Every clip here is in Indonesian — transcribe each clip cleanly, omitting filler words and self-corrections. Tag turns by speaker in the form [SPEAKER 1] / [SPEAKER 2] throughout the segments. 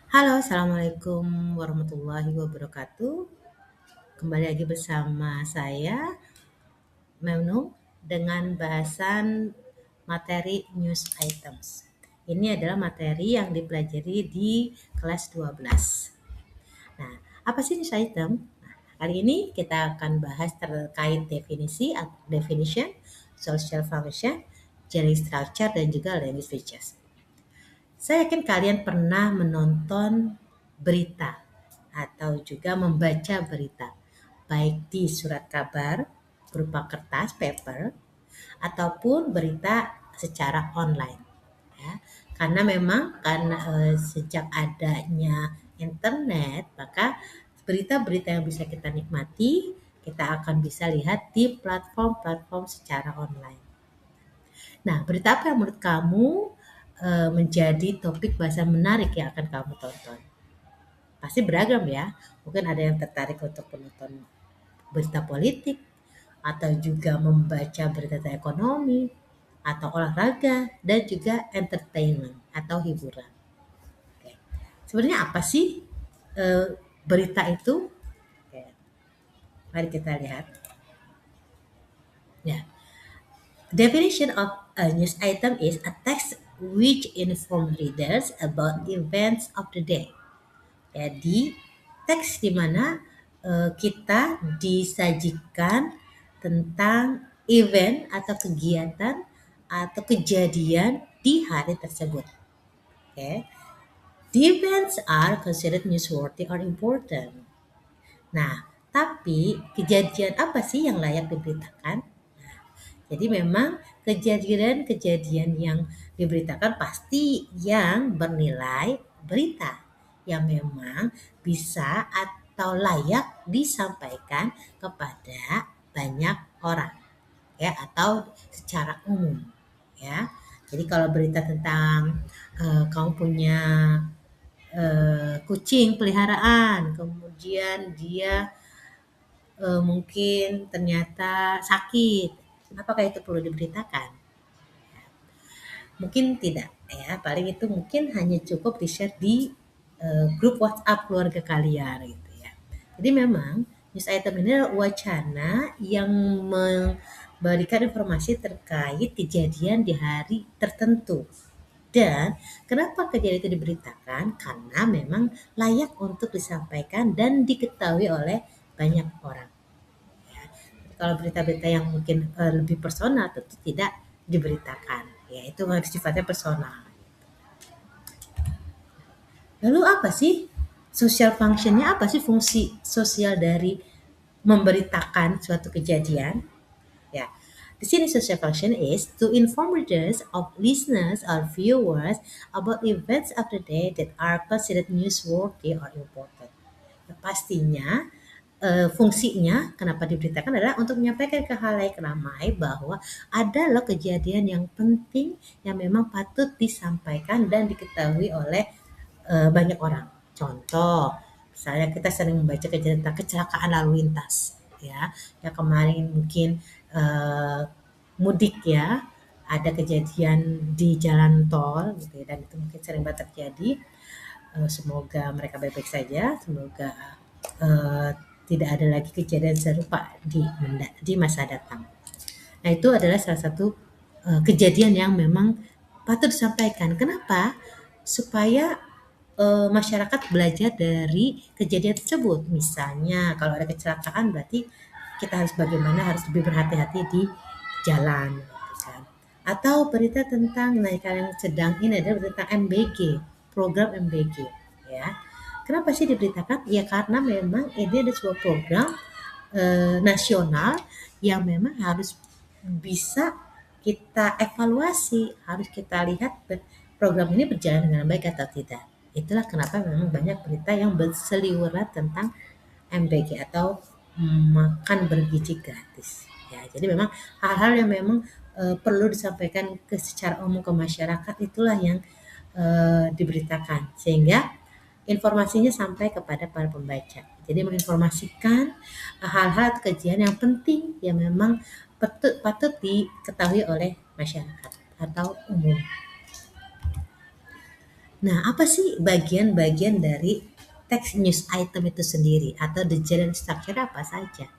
[SPEAKER 1] Halo, Assalamualaikum warahmatullahi wabarakatuh. Kembali lagi bersama saya, Meunung, dengan bahasan materi news items. Ini adalah materi yang dipelajari di kelas 12. Nah, apa sih news item? Nah, kali ini kita akan bahas terkait definisi, definition, social function, generic structure, dan juga language features. Saya yakin kalian pernah menonton berita atau juga membaca berita, baik di surat kabar berupa kertas, paper, ataupun berita secara online. Ya. Karena memang sejak adanya internet, maka berita-berita yang bisa kita nikmati, kita akan bisa lihat di platform-platform secara online. Nah, berita apa yang menurut kamu menjadi topik bahasan menarik yang akan kamu tonton? Pasti beragam ya. Mungkin ada yang tertarik untuk menonton berita politik, atau juga membaca berita tentang ekonomi, atau olahraga, dan juga entertainment atau hiburan. Oke. Sebenarnya apa sih eh, berita itu? Oke, mari kita lihat. Ya, definition of a news item is a text which inform readers about events of the day. Jadi teks di mana kita disajikan tentang event atau kegiatan atau kejadian di hari tersebut. Okay. The events are considered newsworthy or important. Nah, tapi kejadian apa sih yang layak diberitakan? Jadi memang kejadian-kejadian yang diberitakan pasti yang bernilai berita, yang memang bisa atau layak disampaikan kepada banyak orang, ya, atau secara umum, ya. Jadi kalau berita tentang kamu punya kucing peliharaan, kemudian dia mungkin ternyata sakit, apakah itu perlu diberitakan? Mungkin tidak ya, paling itu mungkin hanya cukup di-share di grup WhatsApp keluarga kalian gitu ya. Jadi memang news item ini adalah wacana yang memberikan informasi terkait kejadian di hari tertentu. Dan kenapa kejadian itu diberitakan? Karena memang layak untuk disampaikan dan diketahui oleh banyak orang. Ya. Kalau berita-berita yang mungkin lebih personal tentu tidak diberitakan. Ya, itu harus sifatnya personal. Lalu apa sih social functionnya? Apa sih fungsi sosial dari memberitakan suatu kejadian? Ya, di sini social function is to inform readers of listeners or viewers about events of the day that are considered newsworthy or important. Ya, pastinya fungsinya kenapa diberitakan adalah untuk menyampaikan ke halayak ramai bahwa ada loh kejadian yang penting yang memang patut disampaikan dan diketahui oleh banyak orang. Contoh, misalnya kita sering membaca kejadian tentang kecelakaan lalu lintas, ya. Yang kemarin mungkin eh, mudik ya, ada kejadian di jalan tol gitu ya, dan itu mungkin sering banget terjadi. Semoga mereka baik-baik saja, semoga eh, tidak ada lagi kejadian serupa di masa datang. Nah, itu adalah salah satu kejadian yang memang patut disampaikan. Kenapa? Supaya masyarakat belajar dari kejadian tersebut. Misalnya kalau ada kecelakaan berarti kita harus bagaimana harus lebih berhati-hati di jalan, gitu kan. Atau berita tentang, nah yang sedang ini adalah berita tentang MBG, program MBG, ya. Kenapa sih diberitakan? Ya karena memang ini ada sebuah program nasional yang memang harus bisa kita evaluasi, harus kita lihat program ini berjalan dengan baik atau tidak. Itulah kenapa memang banyak berita yang berseliweran tentang MBG atau makan bergizi gratis. Ya, jadi memang hal-hal yang memang perlu disampaikan secara umum ke masyarakat itulah yang diberitakan sehingga informasinya sampai kepada para pembaca. Jadi menginformasikan hal-hal kejadian yang penting yang memang patut diketahui oleh masyarakat atau umum. Nah, apa sih bagian-bagian dari text news item itu sendiri atau the general structure apa saja?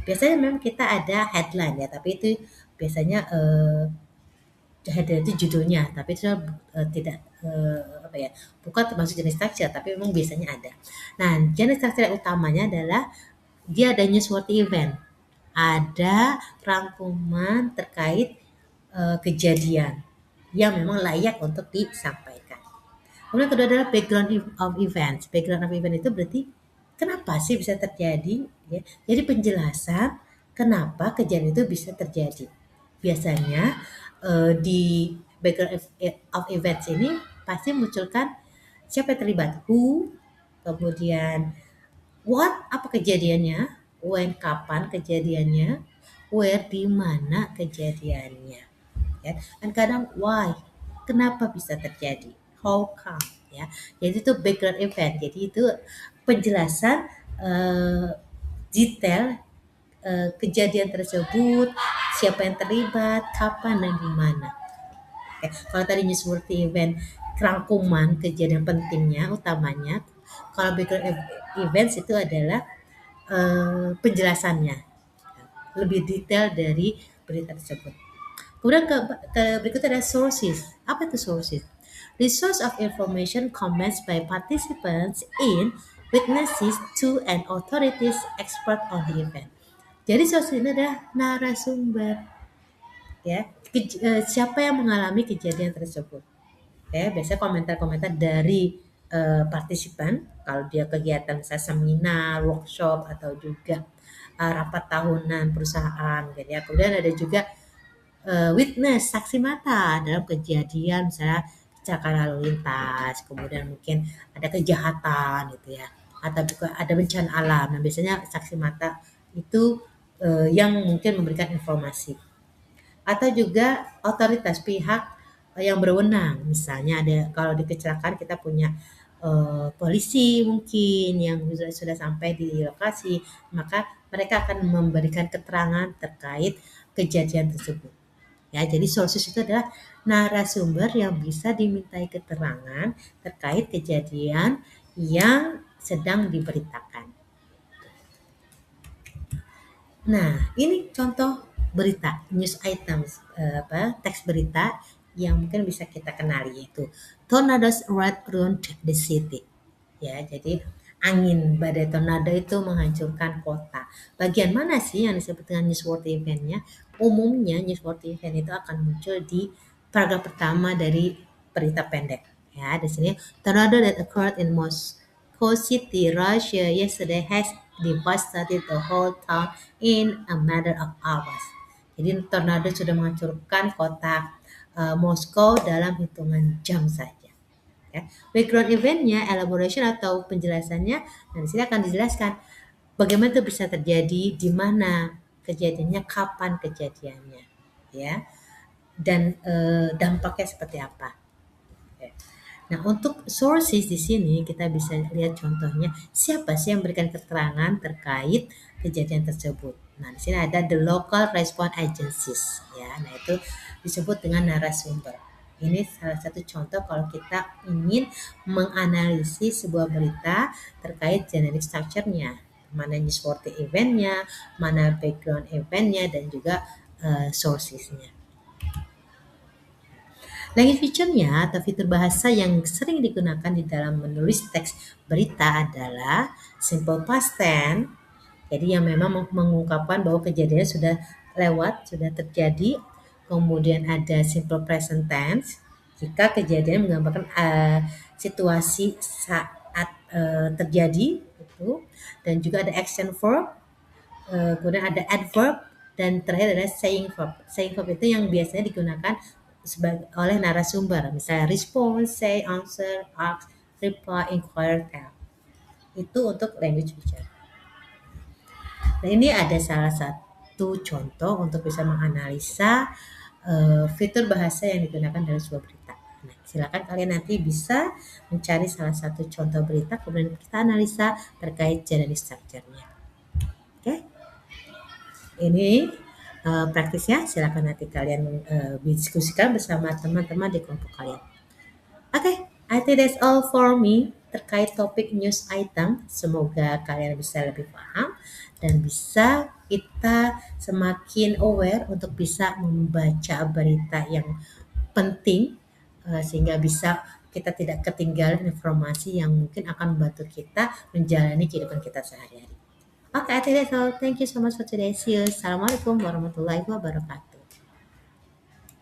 [SPEAKER 1] Biasanya memang kita ada headline ya, tapi itu biasanya headline itu judulnya, tapi itu tidak apa ya, bukan termasuk jenis structure, tapi memang biasanya ada. Nah, jenis structure utamanya adalah dia ada newsworthy event, ada rangkuman terkait kejadian yang memang layak untuk disampaikan. Kemudian kedua adalah background of events. Background of event itu berarti kenapa sih bisa terjadi? Ya. Jadi penjelasan kenapa kejadian itu bisa terjadi. Biasanya di background of events ini pasti munculkan siapa yang terlibat, who, kemudian what, apa kejadiannya, when, kapan kejadiannya, where, di mana kejadiannya, ya. Dan kadang why, kenapa bisa terjadi, how come, ya. Jadi itu background event. Jadi itu penjelasan detail kejadian tersebut, siapa yang terlibat, kapan dan di mana. Oke. Kalau tadi newsworthy event rangkuman kejadian pentingnya utamanya, kalau background events itu adalah penjelasannya lebih detail dari berita tersebut. Kemudian berikutnya ada sources. Apa itu sources? The source of information comments by participants in, witnesses to, and authorities expert on the event. Jadi source ini adalah narasumber, ya. Siapa yang mengalami kejadian tersebut? Ya, biasanya komentar-komentar dari partisipan kalau dia kegiatan misalnya seminar, workshop atau juga rapat tahunan perusahaan gitu ya. Kemudian ada juga witness, saksi mata dalam kejadian misalnya kecelakaan lalu lintas, kemudian mungkin ada kejahatan gitu ya, atau juga ada bencana alam. Nah, biasanya saksi mata itu yang mungkin memberikan informasi. Atau juga otoritas pihak yang berwenang. Misalnya ada kalau di kecelakaan kita punya polisi mungkin yang sudah sampai di lokasi, maka mereka akan memberikan keterangan terkait kejadian tersebut. Ya, jadi sources itu adalah narasumber yang bisa dimintai keterangan terkait kejadian yang sedang diberitakan. Nah, ini contoh berita, news items, teks berita yang mungkin bisa kita kenali yaitu tornadoes right around the city. Ya, jadi angin badai tornado itu menghancurkan kota. Bagian mana sih yang disebut dengan newsworthy event-nya? Umumnya newsworthy event itu akan muncul di paragraf pertama dari berita pendek. Ya, di sini tornado that occurred in Moscow City, Russia yesterday has devastated the whole town in a matter of hours. Jadi tornado sudah menghancurkan kota Moskow dalam hitungan jam saja. Ya. Background eventnya, elaboration atau penjelasannya, nah di sini akan dijelaskan bagaimana itu bisa terjadi, di mana kejadiannya, kapan kejadiannya, ya, dan dampaknya seperti apa. Oke. Nah, untuk sources di sini kita bisa lihat contohnya siapa sih yang memberikan keterangan terkait kejadian tersebut. Nah, di sini ada the local response agencies, ya. Nah, itu disebut dengan narasumber. Ini salah satu contoh kalau kita ingin menganalisis sebuah berita terkait generic structure-nya, mana newsworthy event-nya, mana background event-nya, dan juga sources-nya. Language feature-nya atau fitur bahasa yang sering digunakan di dalam menulis teks berita adalah simple past tense. Jadi yang memang mengungkapkan bahwa kejadiannya sudah lewat, sudah terjadi. Kemudian ada simple present tense jika kejadian menggambarkan situasi saat terjadi itu, dan juga ada action verb, kemudian ada adverb, dan terakhir ada saying verb. Saying verb itu yang biasanya digunakan oleh narasumber, misalnya response, say, answer, ask, reply, inquire, tell. Itu untuk language feature. Nah, ini ada salah satu contoh untuk bisa menganalisa fitur bahasa yang digunakan dalam sebuah berita. Nah, silakan kalian nanti bisa mencari salah satu contoh berita, kemudian kita analisa terkait generic structure-nya. Oke, ini praktisnya. Silakan nanti kalian diskusikan bersama teman-teman di kelompok kalian. Oke, I think that's all for me terkait topik news item. Semoga kalian bisa lebih paham dan bisa kita semakin aware untuk bisa membaca berita yang penting, sehingga bisa kita tidak ketinggalan informasi yang mungkin akan membantu kita menjalani kehidupan kita sehari-hari. Okay, I think that's all. Thank you so much for today. See you. Assalamualaikum warahmatullahi wabarakatuh.